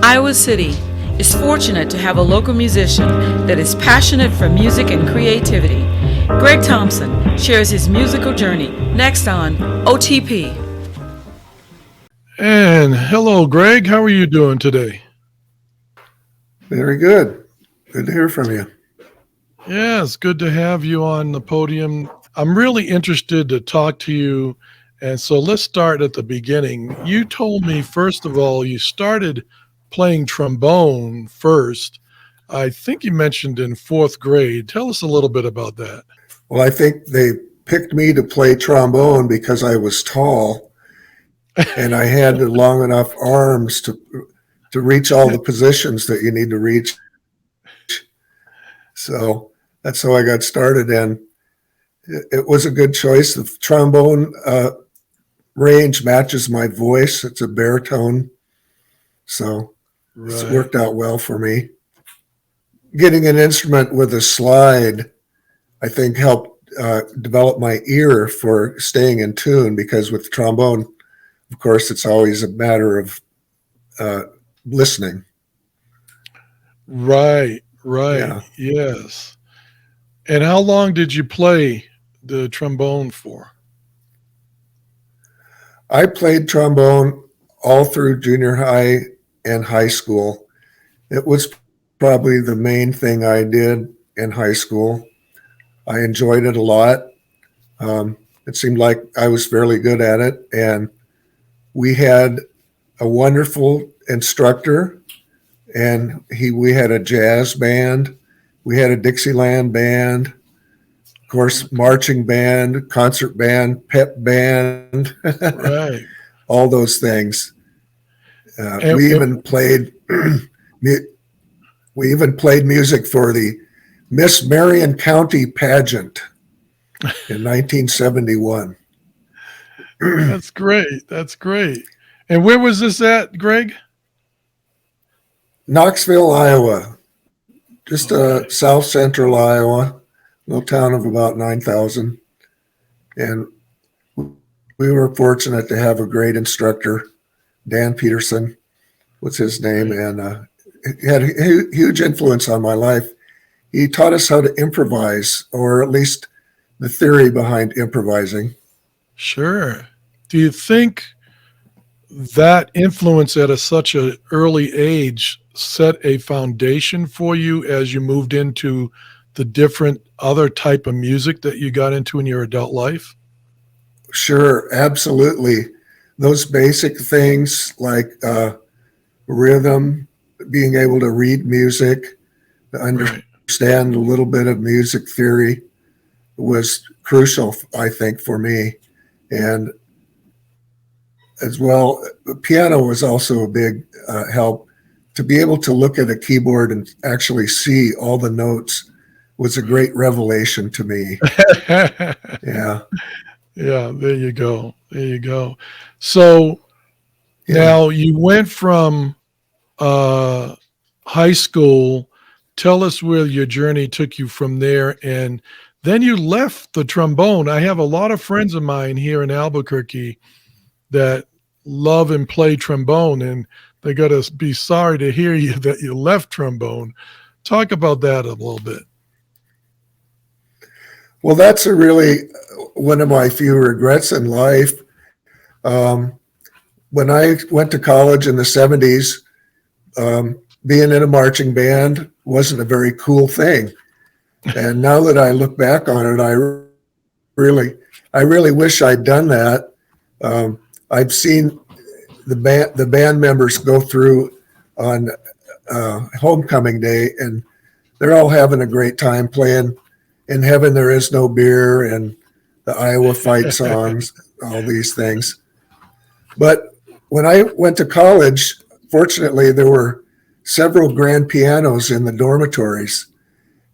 Iowa City is fortunate to have a local musician that is passionate for music and creativity. Greg Thompson shares his musical journey next on OTP. And hello, Greg. How are you doing today? Very good. Good to hear from you. Yeah, it's good to have you on the podium. I'm really interested to talk to you. And so let's start at the beginning. You told me, first of all, you started playing trombone first. I think you mentioned in fourth grade. Tell us a little bit about that. Well, I think they picked me to play trombone because I was tall and I had long enough arms to reach all the positions that you need to reach. So that's how I got started, and it was a good choice. The trombone range matches my voice. It's a baritone, so it's worked out well for me. Getting an instrument with a slide, I think, helped develop my ear for staying in tune, because with trombone, of course, it's always a matter of listening. Right, Yeah. yes. And how long did you play the trombone for? I played trombone all through junior high and high school. It was probably the main thing I did in high school. I enjoyed it a lot. It seemed like I was fairly good at it, and we had a wonderful instructor, and we had a jazz band, we had a Dixieland band, of course, marching band, concert band, pep band, Right. all those things. And, We even played music for the Miss Marion County pageant in 1971. that's great. That's great. And where was this at, Greg? Knoxville, Iowa, just Okay. south central Iowa, little town of about 9,000. And we were fortunate to have a great instructor. Dan Peterson was his name, Right. and he had a huge influence on my life. He taught us how to improvise, or at least the theory behind improvising. Sure. Do you think that influence at such an early age set a foundation for you as you moved into the different other type of music that you got into in your adult life? Sure, absolutely. Those basic things like rhythm, being able to read music, to Right. understand a little bit of music theory was crucial, I think, for me. And as well, the piano was also a big help. To be able to look at a keyboard and actually see all the notes was a great revelation to me. Yeah, Yeah, there you go. There you go. So yeah. now you went from uh, high school. Tell us where your journey took you from there. And then you left the trombone. I have a lot of friends of mine here in Albuquerque that love and play trombone, and they got to be sorry to hear you that you left trombone. Talk about that a little bit. Well, that's a really one of my few regrets in life. Um, when I went to college in the 70s, being in a marching band wasn't a very cool thing. And now that I look back on it, really, I really wish I'd done that. I've seen the band members go through on homecoming day, and they're all having a great time playing "In Heaven There Is No Beer" and the Iowa fight songs, all these things. But when I went to college, fortunately, there were several grand pianos in the dormitories,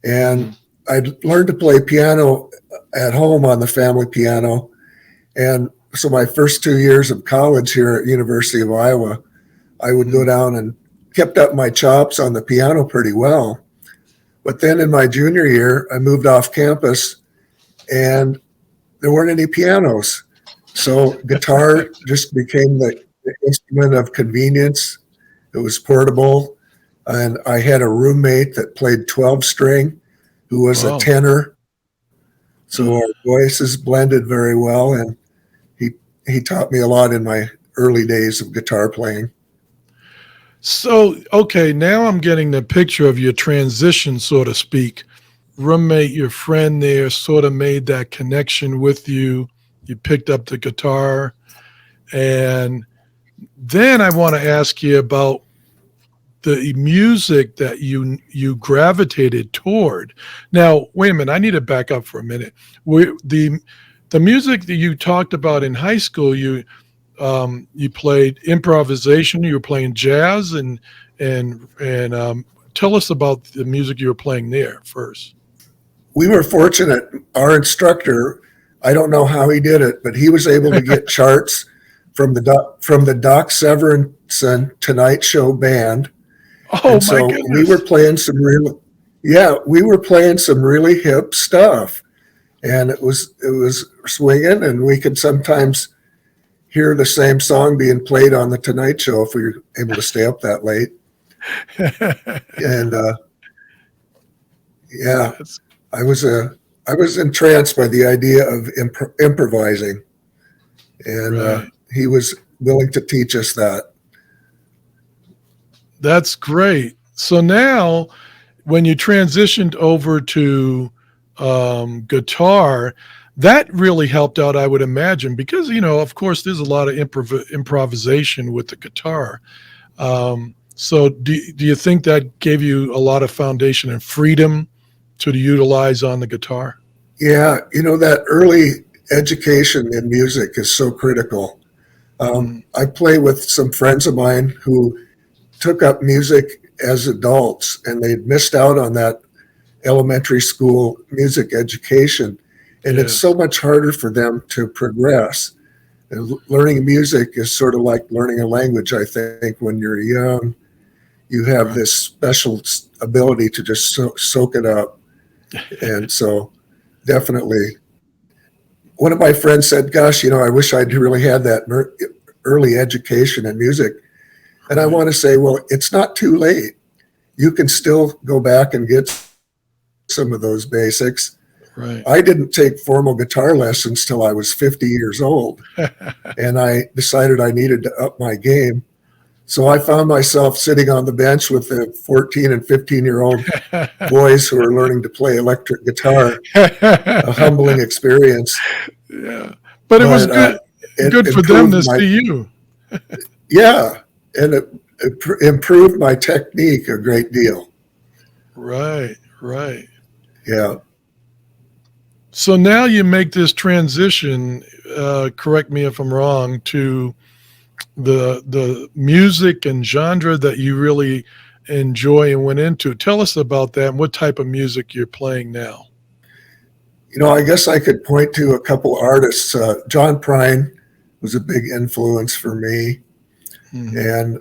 and Mhm. I learned to play piano at home on the family piano. And so my first 2 years of college here at University of Iowa, I would go Mhm. down and kept up my chops on the piano pretty well. But then in my junior year, I moved off campus and there weren't any pianos. So guitar just became the instrument of convenience. It was portable. And I had a roommate that played 12 string who was a Oh, tenor. So our voices blended very well. And he taught me a lot in my early days of guitar playing. so okay. Now I'm getting the picture of your transition, so to speak. Roommate, your friend there, sort of made that connection with you. You picked up the guitar, and then I want to ask you about the music that you gravitated toward. Now, wait a minute. I need to back up for a minute. The music that you talked about in high school, you played improvisation. You were playing jazz, and tell us about the music you were playing there first. We were fortunate. Our instructor, I don't know how he did it, but he was able to get charts from the Doc Severinsen Tonight Show band. Oh And my so we goodness! were playing some really hip stuff, and it was swinging, and we could sometimes hear the same song being played on the Tonight Show if we were able to stay up that late. And yeah, That's I was entranced by the idea of improvising, and right. he was willing to teach us that. That's great. So now, when you transitioned over to guitar, that really helped out, I would imagine, because of course, there's a lot of improvisation with the guitar. So, do you think that gave you a lot of foundation and freedom to utilize on the guitar? Yeah, that early education in music is so critical. I play with some friends of mine who took up music as adults, and they'd missed out on that elementary school music education. And it's Yes. so much harder for them to progress. And learning music is sort of like learning a language, I think. When you're young, you have Right. this special ability to just soak it up. And so definitely, one of my friends said, gosh, I wish I'd really had that early education in music. And I Right. want to say, well, it's not too late. You can still go back and get some of those basics. Right. I didn't take formal guitar lessons till I was 50 years old, and I decided I needed to up my game. So I found myself sitting on the bench with the 14 and 15-year-old boys who are learning to play electric guitar, a humbling experience. Yeah, but it was But good. it Good for them improved to my, see you. yeah, and it improved my technique a great deal. Right. Right. Yeah. So now you make this transition. Correct me if I'm wrong. To the music and genre that you really enjoy and went into. Tell us about that and what type of music you're playing now. I guess I could point to a couple artists. John Prine was a big influence for me. Mhm. And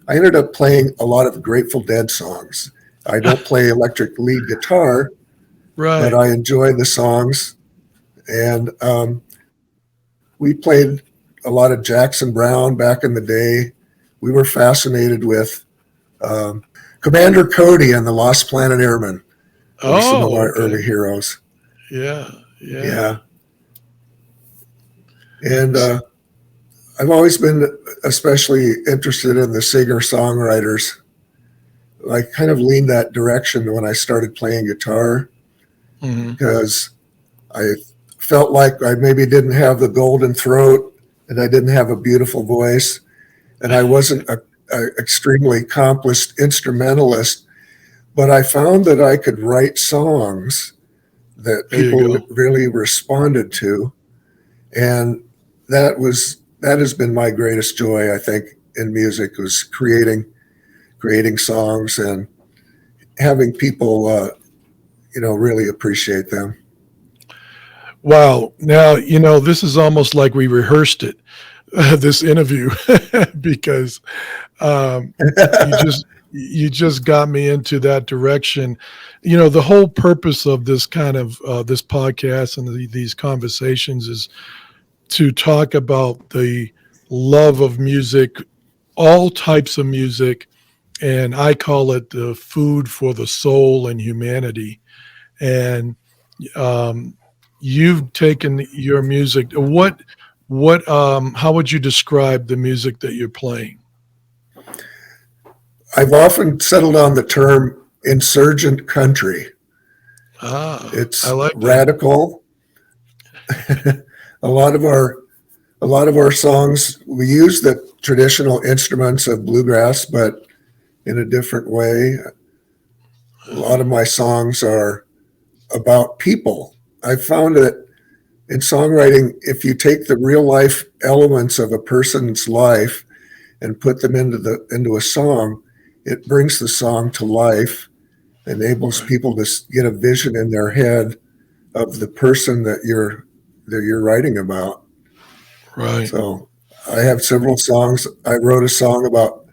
I ended up playing a lot of Grateful Dead songs. I don't play electric lead guitar, but Right. I enjoy the songs. And we played a lot of Jackson Browne back in the day. We were fascinated with Commander Cody and the Lost Planet Airmen were some of Oh, our okay. early heroes. Yeah. Yeah. Yeah. And I've always been especially interested in the singer-songwriters. I kind of leaned that direction when I started playing guitar Hmm. because I felt like I maybe didn't have the golden throat and I didn't have a beautiful voice and I wasn't a extremely accomplished instrumentalist, but I found that I could write songs that There you people go. really responded to, and that has been my greatest joy, I think, in music, was creating songs and having people really appreciate them. Wow. Now, this is almost like we rehearsed it, this interview, because you just got me into that direction. The whole purpose of this kind of this podcast and these conversations is to talk about the love of music all types of music, and I call it the food for the soul and humanity. And you've taken your music. How would you describe the music that you're playing? I've often settled on the term insurgent country. I It's like that. radical. a lot of our songs, we use the traditional instruments of bluegrass, but in a different way. A lot of my songs are about people. I found that in songwriting, if you take the real life elements of a person's life and put them into a song, it brings the song to life, enables people to get a vision in their head of the person that you're writing about. Right. So I have several songs. I wrote a song about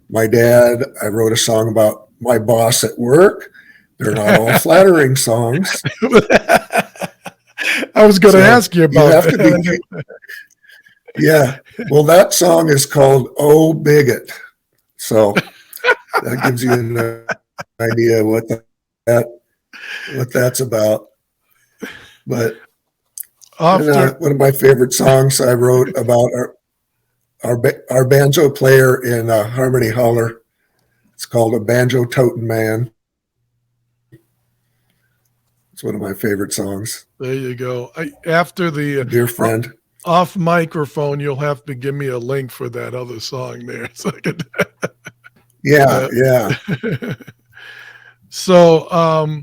my dad. I wrote a song about my boss at work. They're not all flattering songs. I was going to ask you about have that. to be. Yeah. Well, that song is called "Oh Bigot," so that gives you an idea what that's about. But one of my favorite songs I wrote about our banjo player in Harmony Holler. It's called "A Banjo Totin' Man." It's one of my favorite songs. There you go. After the Dear friend. Off microphone, you'll have to give me a link for that other song there. So I could, yeah. So,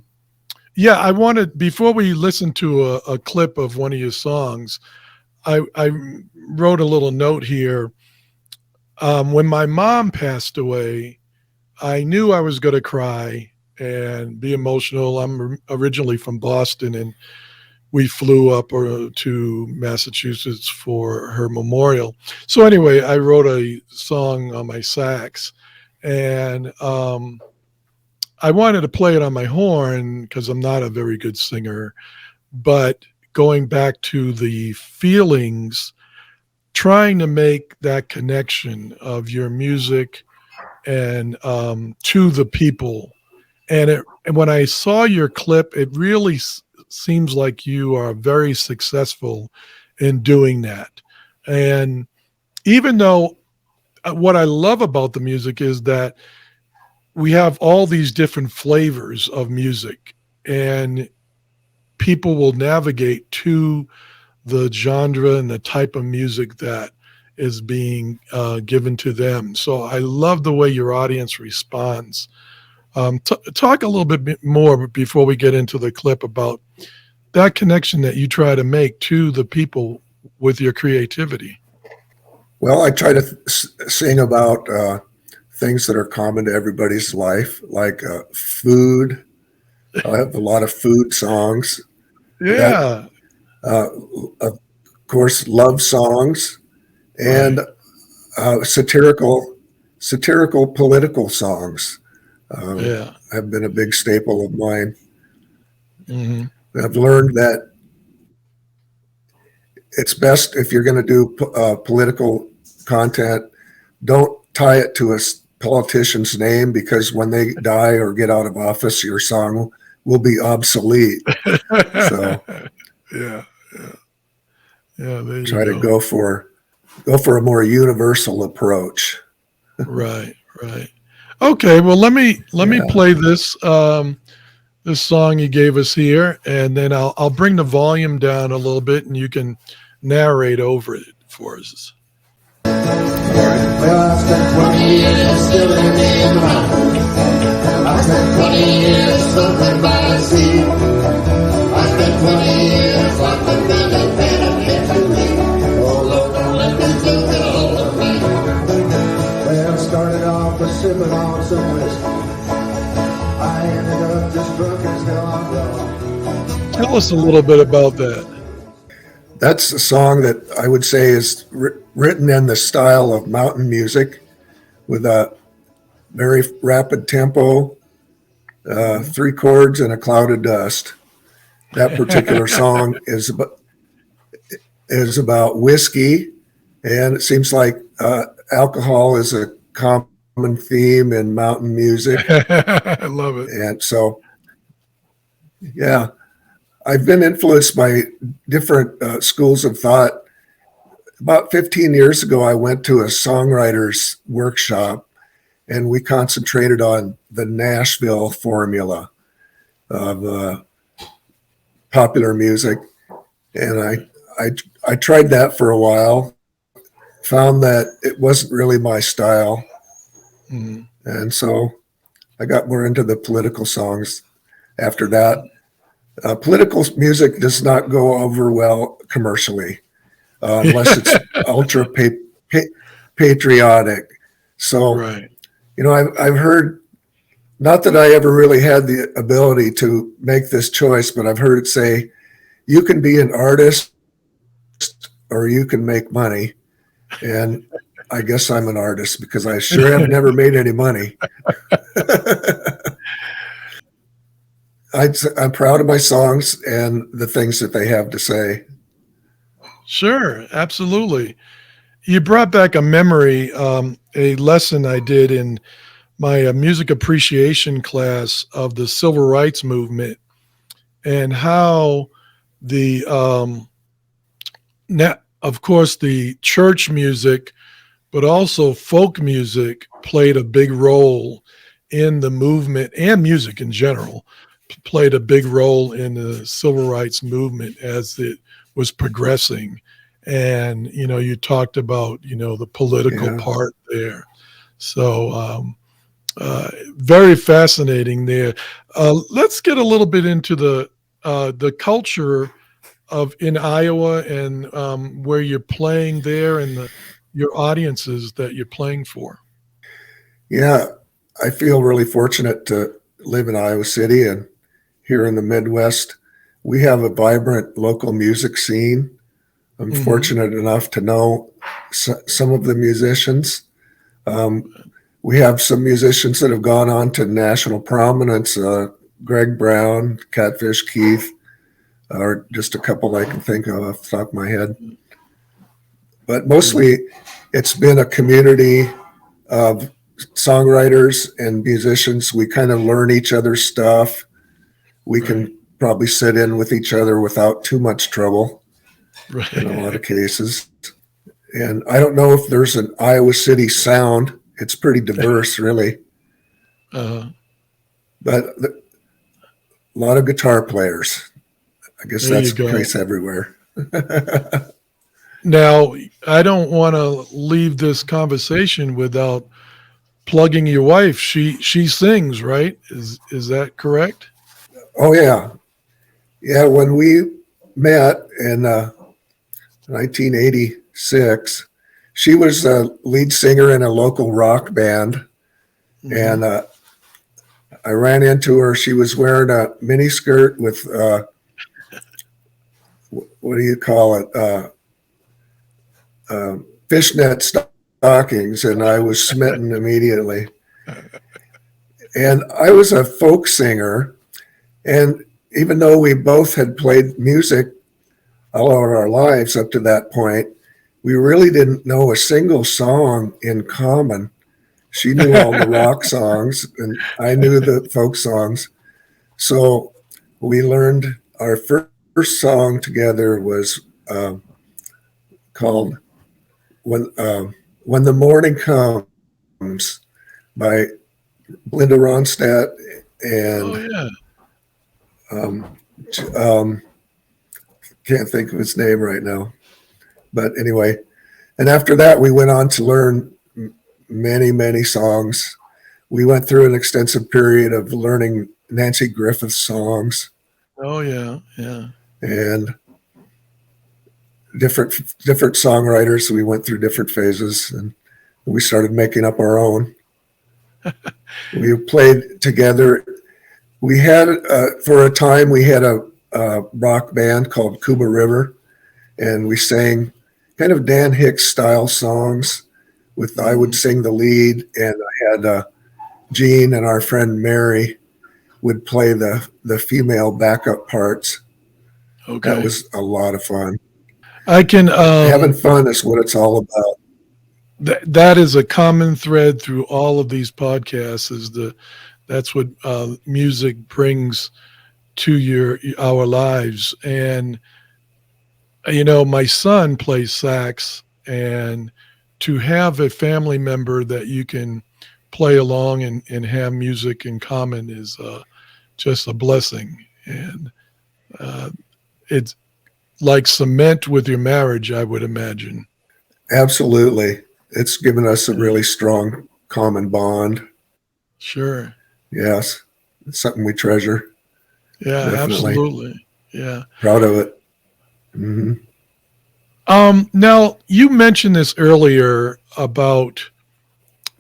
yeah, I wanted, before we listen to a clip of one of your songs, I wrote a little note here. When my mom passed away, I knew I was going to cry and be emotional. I'm originally from Boston, and we flew up to Massachusetts for her memorial. So anyway, I wrote a song on my sax, and I wanted to play it on my horn because I'm not a very good singer. But going back to the feelings, trying to make that connection of your music and to the people. And when I saw your clip, it really seems like you are very successful in doing that. And even though what I love about the music is that we have all these different flavors of music, and people will navigate to the genre and the type of music that is being given to them. So I love the way your audience responds. Talk a little bit more before we get into the clip about that connection that you try to make to the people with your creativity. Well, I try to sing about things that are common to everybody's life, like food. I have a lot of food songs. Yeah. Of course, love songs and satirical political songs. Have been a big staple of mine. Mm-hmm. I've learned that it's best if you're going to do political content, don't tie it to a politician's name, because when they die or get out of office, your song will be obsolete. So yeah. There try you to go for a more universal approach. Right. Okay. Well, let me play this this song you gave us here, and then I'll bring the volume down a little bit, and you can narrate over it for us. Well, I spent 20 years still in the ground. I spent 20 years smoking by the sea. I spent 20 years like the minute man to me. Oh, Lord, don't let me do it all of me. Well, started off with sipping on some whiskey. I ended up just drunk as hell on God. Tell us a little bit about that. That's a song that I would say is written in the style of mountain music, with a very rapid tempo, 3 chords, and a cloud of dust. That particular song is about whiskey, and it seems like alcohol is a common theme in mountain music. I love it. And so, yeah, I've been influenced by different schools of thought. About 15 years ago, I went to a songwriter's workshop, and we concentrated on the Nashville formula of popular music. And I tried that for a while, found that it wasn't really my style. Mhm. And so I got more into the political songs after that. Political music does not go over well commercially unless it's ultra patriotic. So, Right. I've heard, not that I ever really had the ability to make this choice, but I've heard it say, you can be an artist or you can make money. And I guess I'm an artist because I sure have never made any money. I'm proud of my songs and the things that they have to say. Sure, absolutely. You brought back a memory, a lesson I did in my music appreciation class of the civil rights movement, and how the of course the church music, but also folk music played a big role in the movement, and music in general played a big role in the civil rights movement as it was progressing. And you talked about the political Yeah. part there. So very fascinating there. Let's get a little bit into the culture of in Iowa, and where you're playing there, and your audiences that you're playing for. Yeah, I feel really fortunate to live in Iowa City and here in the Midwest. We have a vibrant local music scene. I'm Mhm. fortunate enough to know some of the musicians. We have some musicians that have gone on to national prominence. Greg Brown, Catfish Keith, are just a couple I can think of off the top of my head. But mostly it's been a community of songwriters and musicians. We kind of learn each other's stuff. We Right. can probably sit in with each other without too much trouble in a lot Right. of cases. And I don't know if there's an Iowa City sound. It's pretty diverse, really, uh, but a lot of guitar players. I guess there you that's the go. case everywhere. Now, I don't want to leave this conversation without plugging your wife. She sings, right? Is that correct? Oh, yeah. Yeah, when we met in 1986, she was a lead singer in a local rock band. Mhm. And I ran into her. She was wearing a mini skirt with, what do you call it? Fishnet stockings, and I was smitten immediately. And I was a folk singer, and even though we both had played music all of our lives up to that point, we really didn't know a single song in common. She knew all the rock songs, and I knew the folk songs. So we learned our first song together was called "When the Morning Comes" by Linda Ronstadt Oh and yeah. um, um, can't think of his name right now. But anyway, and after that, we went on to learn many, many songs. We went through an extensive period of learning Nancy Griffith songs Oh yeah. Yeah. and different songwriters. We went through different phases, and we started making up our own. We played together. We had for a time we had a rock band called Cuba River, and we sang kind of Dan Hicks style songs. With I would sing the lead, and I had Gene and our friend Mary would play the female backup parts. That Okay. was a lot of fun. I can Having fun is what it's all about. that is a common thread through all of these podcasts. That's what music brings to our lives. And my son plays sax, and to have a family member that you can play along and have music in common is just a blessing. And it's like cement with your marriage, I would imagine. Absolutely. It's given us a really strong common bond. Sure. Yes. It's something we treasure. Yeah, Definitely. absolutely. Yeah. Proud of it. Hmm. Now, you mentioned this earlier about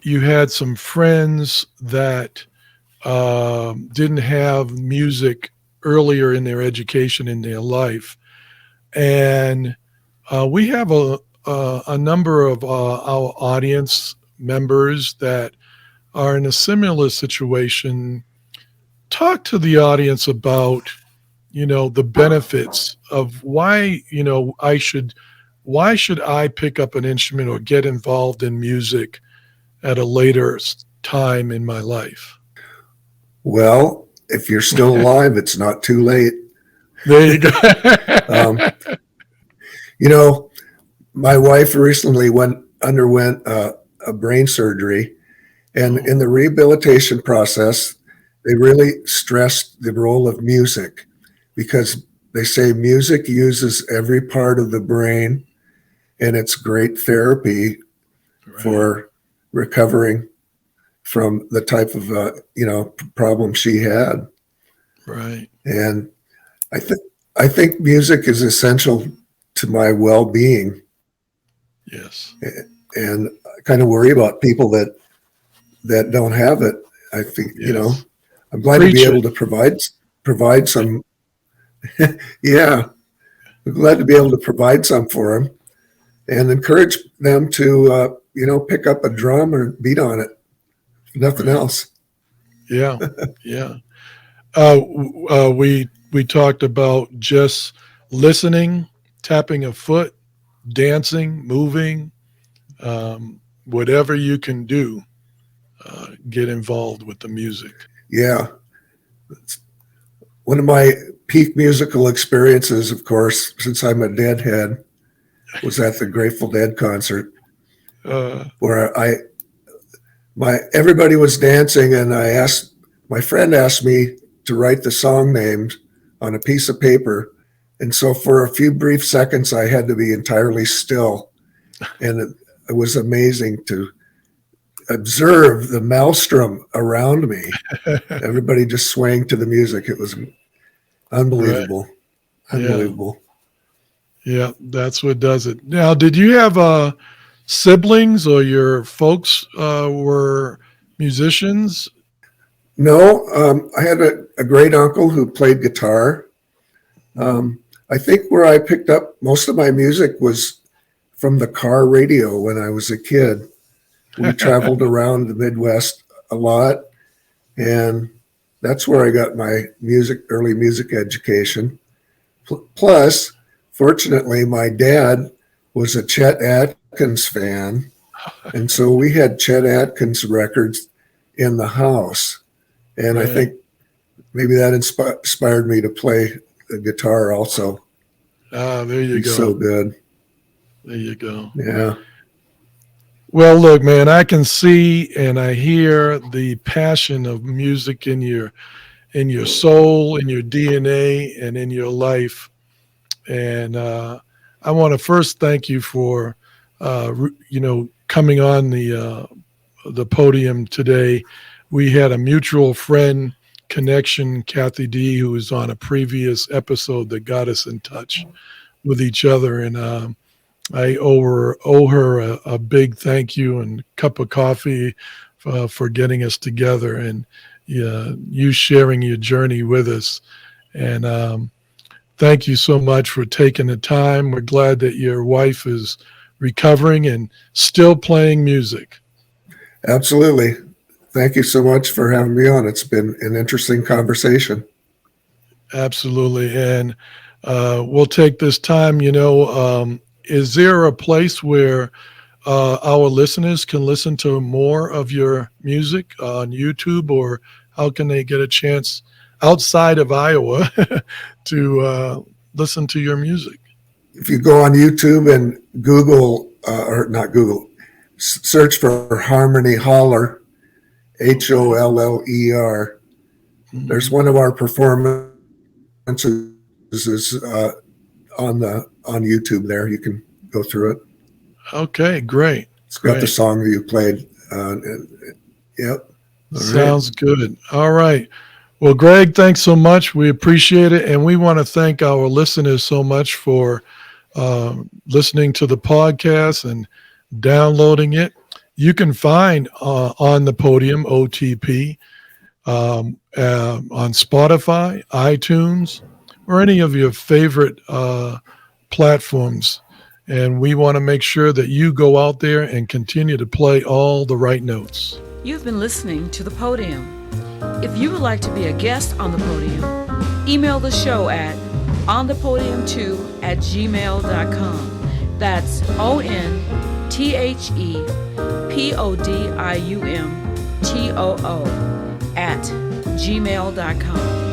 you had some friends that didn't have music earlier in their education in their life. And we have a number of our audience members that are in a similar situation. Talk to the audience about, the benefits of why, why should I pick up an instrument or get involved in music at a later time in my life? Well, if you're still alive, it's not too late. There you go. You know, my wife recently underwent a brain surgery, and in the rehabilitation process, they really stressed the role of music because they say music uses every part of the brain, and it's great therapy for recovering from the type of problem she had. Right. And I think music is essential to my well-being, Yes. and I kind of worry about people that don't have it. I think Yes. I'm glad to be able to provide some. Yeah, I'm glad to be able to provide some for them and encourage them to pick up a drum or beat on it. If nothing else. Yeah. Yeah. We talked about just listening, tapping a foot, dancing, moving, whatever you can do, get involved with the music. Yeah. One of my peak musical experiences, of course, since I'm a Deadhead, was at the Grateful Dead concert Uh, where everybody was dancing, and my friend asked me to write the song names on a piece of paper. And so for a few brief seconds, I had to be entirely still. And it was amazing to observe the maelstrom around me. Everybody just swaying to the music. It was unbelievable. Right. Unbelievable. Yeah, that's what does it. Now, did you have siblings or your folks were musicians? No, I had a great uncle who played guitar. I think where I picked up most of my music was from the car radio when I was a kid. We traveled around the Midwest a lot, and that's where I got my early music education. Plus, fortunately, my dad was a Chet Atkins fan, and so we had Chet Atkins records in the house. And I think maybe that inspired me to play the guitar also. Ah, there you go. So good. There you go. Yeah. Well, look, man, I can see and I hear the passion of music in your soul, in your DNA, and in your life. And I want to first thank you for, coming on the podium today. We had a mutual friend connection, Kathy D, who was on a previous episode that got us in touch with each other. And I owe her a big thank you and cup of coffee for getting us together and you sharing your journey with us. And thank you so much for taking the time. We're glad that your wife is recovering and still playing music. Absolutely. Thank you so much for having me on. It's been an interesting conversation. Absolutely. And we'll take this time, is there a place where our listeners can listen to more of your music on YouTube, or how can they get a chance outside of Iowa to listen to your music? If you go on YouTube and Google, or not Google, search for Harmony Holler, HOLLER. There's one of our performances on YouTube there. You can go through it. Okay, great. It's got the song that you played. Yep. All Sounds good. All right. Well, Greg, thanks so much. We appreciate it. And we want to thank our listeners so much for listening to the podcast and downloading it. You can find On the Podium, OTP, on Spotify, iTunes, or any of your favorite platforms. And we want to make sure that you go out there and continue to play all the right notes. You've been listening to The Podium. If you would like to be a guest on The Podium, email the show at onthepodium2@gmail.com. That's ONTHEPODIUM@gmail.com.